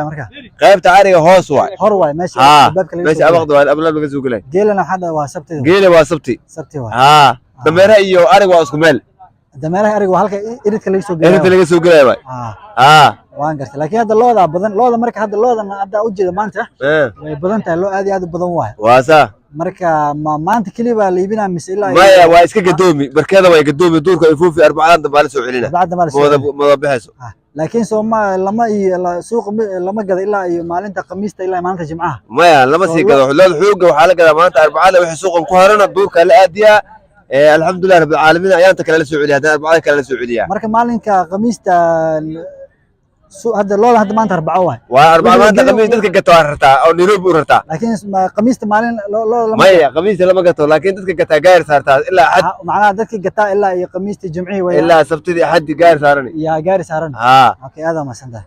marka qaybta ariga hoos waay hor waay meesha albaabka laga meesha abaqda waa ablaab laga soo galay geelana waxada waa sabtida geela waa sabti waay dameeraha iyo ariga waa isku meel dameeraha ariga waa halka iridka laga soo galay waay waan gartay laakiin hadda looda badan looda marka hadda loodana hadda u jeeda maanta way badan tahay loo aad iyo aad u badan waay waasa marka maanta kaliya baa liibina mise ilaa maya waa iska gadoomi barkeeda waa gadoomi duurka ay fuufi arbacaan dambaale soo celina mooda bixayso laakiin Soomaaliya lama iyo suuq lama gado ilaa iyo maalinta Khamiista ilaa maalinta Jimcaha maya lama sii gado lood xooga waxa la gadaa maalinta arbacada wixii suuqan ku harana duurka la aadiya alxamdulillah rabbil caalamiin ayaanta kale la soo celiya hadda arbacada kale la soo celiya marka maalinka Khamiista هذا لولا هذا ما أنت أربعة واحد. وأربعة ما أنت قميص تذكر قطع رتا أو نيروبي رتا. لكن قميص مالين لولا. ما هي قميص لما قطع لكن تذكر قطع غير صارتها إلا حد. معناها تذكر قطع إلا قميص الجمعية ويا. إلا سبتدي حد غير صارني. يا غير صارني. أوكي هذا ما سنده.